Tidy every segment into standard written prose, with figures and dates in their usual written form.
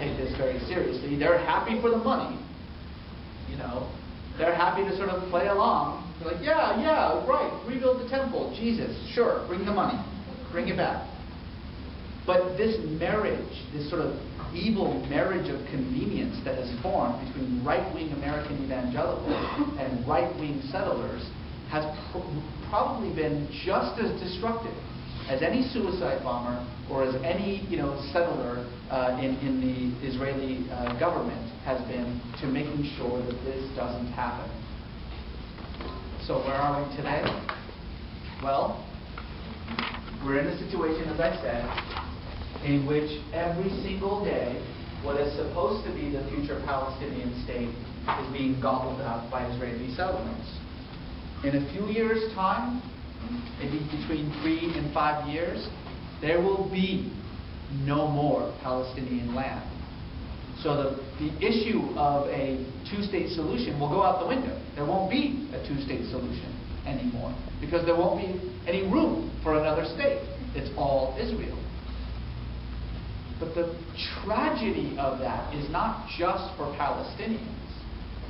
take this very seriously. They're happy for the money. You know, they're happy to sort of play along. They're like, yeah, right, rebuild the temple. Jesus, sure, bring the money. Bring it back. But this marriage, this sort of evil marriage of convenience that has formed between right-wing American evangelicals and right-wing settlers has probably been just as destructive as any suicide bomber or as any settler in the Israeli government has been to making sure that this doesn't happen. So where are we today? Well, we're in a situation, as I said, in which every single day what is supposed to be the future Palestinian state is being gobbled up by Israeli settlements. In a few years' time, maybe between 3 and 5 years, there will be no more Palestinian land. So the issue of a two-state solution will go out the window. There won't be a two-state solution anymore because there won't be any room for another state. It's all Israel. But the tragedy of that is not just for Palestinians.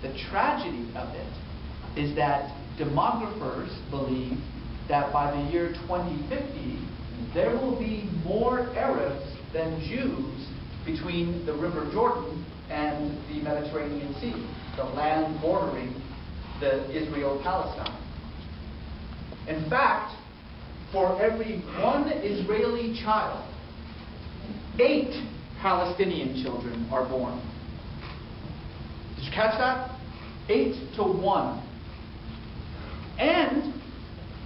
The tragedy of it is that demographers believe that by the year 2050, there will be more Arabs than Jews between the River Jordan and the Mediterranean Sea, the land bordering the Israel-Palestine. In fact, for every one Israeli child, 8 Palestinian children are born. Did you catch that? 8 to 1. And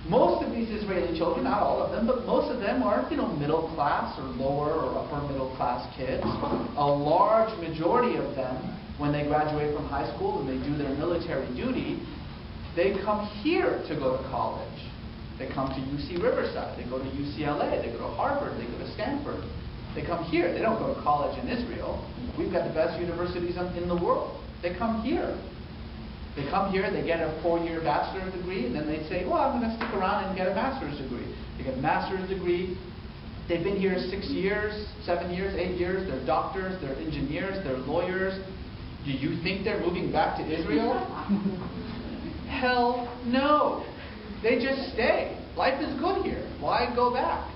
most of these Israeli children, not all of them, but most of them are, middle class or lower or upper middle class kids. A large majority of them, when they graduate from high school and they do their military duty, they come here to go to college. They come to UC Riverside, they go to UCLA, they go to Harvard, they go to Stanford. They come here. They don't go to college in Israel. We've got the best universities in the world. They come here. They come here, they get a 4-year bachelor's degree, and then they say, well, I'm going to stick around and get a master's degree. They get a master's degree. They've been here 6 years, 7 years, 8 years. They're doctors, they're engineers, they're lawyers. Do you think they're moving back to Israel? Hell no. They just stay. Life is good here. Why go back?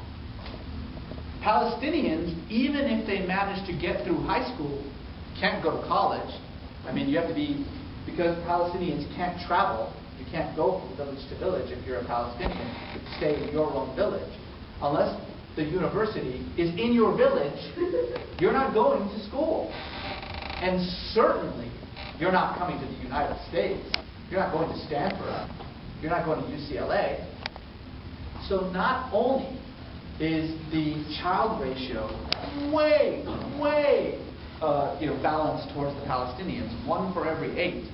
Palestinians, even if they manage to get through high school, can't go to college. I mean, you have to be, because Palestinians can't travel, you can't go from village to village if you're a Palestinian, you stay in your own village. Unless the university is in your village, you're not going to school. And certainly, you're not coming to the United States. You're not going to Stanford. You're not going to UCLA. So not only is the child ratio way balanced towards the Palestinians, 1 for every 8.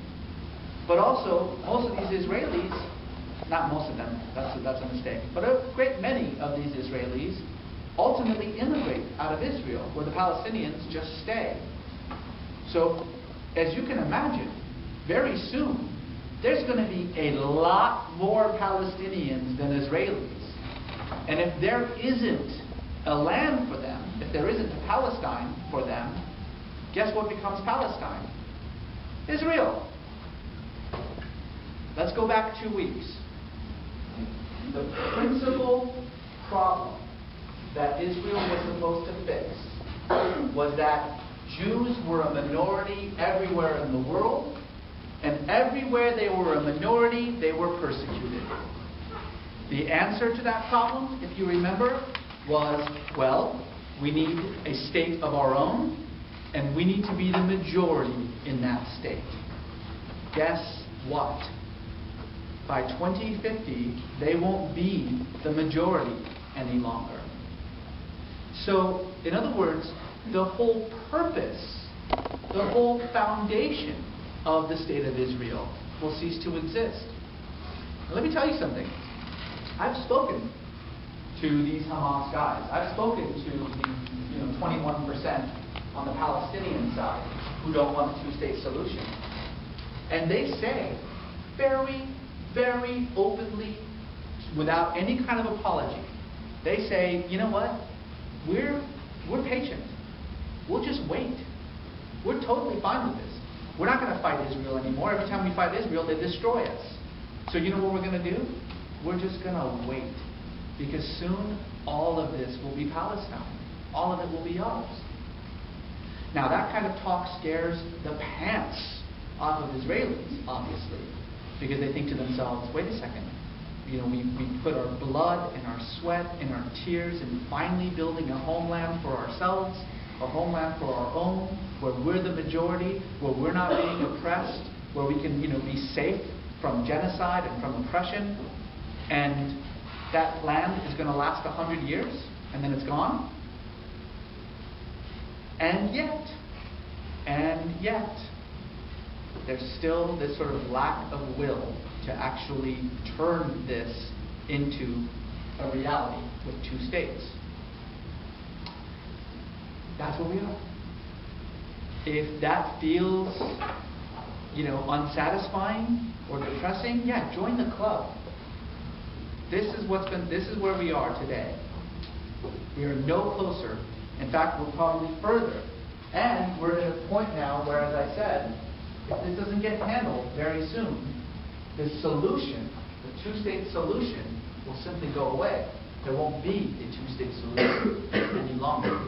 But also, most of these Israelis, not most of them, that's a mistake, but a great many of these Israelis ultimately immigrate out of Israel, where the Palestinians just stay. So, as you can imagine, very soon, there's going to be a lot more Palestinians than Israelis. And if there isn't a land for them, if there isn't a Palestine for them, guess what becomes Palestine? Israel. Let's go back 2 weeks. The principal problem that Israel was supposed to fix was that Jews were a minority everywhere in the world, and everywhere they were a minority, they were persecuted. The answer to that problem, if you remember, was, well, we need a state of our own, and we need to be the majority in that state. Guess what? By 2050, they won't be the majority any longer. So, in other words, the whole purpose, the whole foundation of the state of Israel will cease to exist. Now, let me tell you something. I've spoken to these Hamas guys. I've spoken to the 21% on the Palestinian side who don't want a two-state solution. And they say very, very openly, without any kind of apology, they say, you know what? We're patient. We'll just wait. We're totally fine with this. We're not going to fight Israel anymore. Every time we fight Israel, they destroy us. So you know what we're going to do? We're just going to wait. Because soon, all of this will be Palestine. All of it will be ours. Now, that kind of talk scares the pants off of Israelis, obviously. Because they think to themselves, wait a second. You know, we put our blood and our sweat and our tears in finally building a homeland for ourselves, a homeland for our own, where we're the majority, where we're not being oppressed, where we can, you know, be safe from genocide and from oppression. And that land is going to last 100 years, and then it's gone. And yet, there's still this sort of lack of will to actually turn this into a reality with two states. That's where we are. If that feels, you know, unsatisfying or depressing, yeah, join the club. This is where we are today. We are no closer. In fact, we're probably further. And we're at a point now where, as I said, if this doesn't get handled very soon, the solution, the two-state solution, will simply go away. There won't be a two-state solution any longer.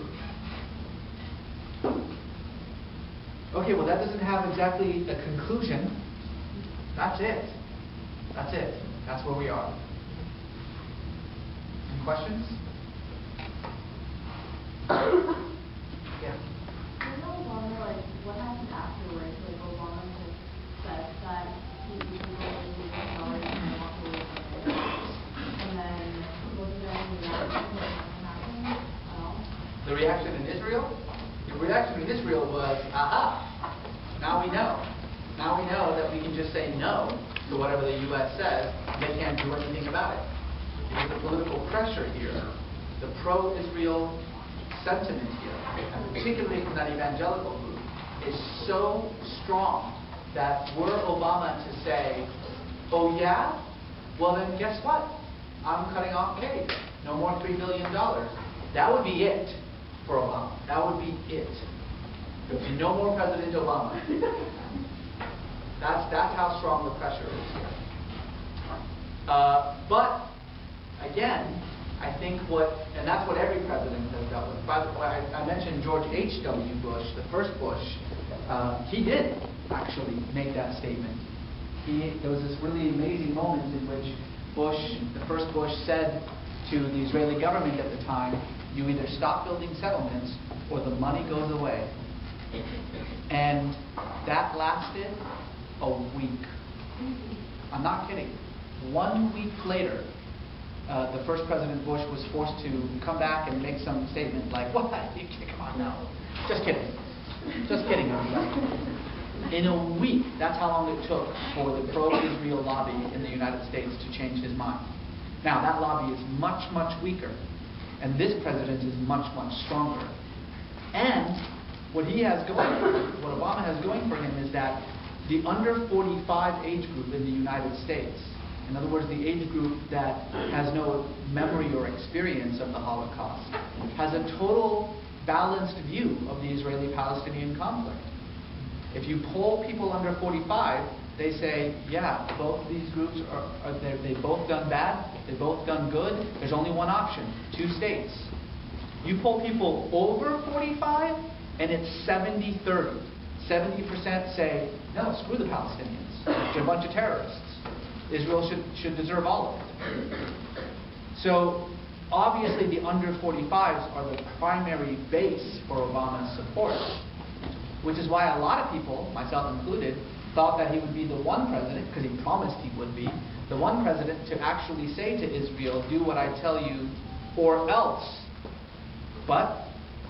Okay, well, that doesn't have exactly a conclusion. That's it. That's it. That's where we are. Any questions? Yeah. There's no longer, like, what happened afterwards? Like, Obama just said that he was going to and walk away from it. And then, was there any reaction that happened at all? The reaction in Israel? The reaction in Israel was, aha, now we know. Now we know that we can just say no to whatever the U.S. says. They can't do anything about it. Because the political pressure here, the pro-Israel sentiment here, and particularly from that evangelical group, is so strong that were Obama to say, oh yeah? Well then guess what? I'm cutting off aid. No more $3 billion. That would be it for Obama. That would be it. There would be no more President Obama. That's how strong the pressure is here. But again, I think and that's what every president has dealt with. By the way, I mentioned George H.W. Bush, the first Bush. He did actually make that statement. There was this really amazing moment in which the first Bush said to the Israeli government at the time, you either stop building settlements or the money goes away. And that lasted a week. I'm not kidding. 1 week later, the first President Bush was forced to come back and make some statement like, what? Come on, no. Just kidding. Just kidding, everybody. In a week, that's how long it took for the pro-Israel lobby in the United States to change his mind. Now, that lobby is much, much weaker. And this president is much, much stronger. And what Obama has going for him is that the under 45 age group in the United States, in other words, the age group that has no memory or experience of the Holocaust, has a total balanced view of the Israeli-Palestinian conflict. If you poll people under 45, they say, yeah, both of these groups they've both done bad, they've both done good, there's only one option, two states. You poll people over 45, and it's 70-30. 70% say, no, screw the Palestinians, they're a bunch of terrorists. Israel should deserve all of it. So, obviously the under 45s are the primary base for Obama's support, which is why a lot of people, myself included, thought that he would be the one president, because he promised he would be, the one president to actually say to Israel, do what I tell you or else. But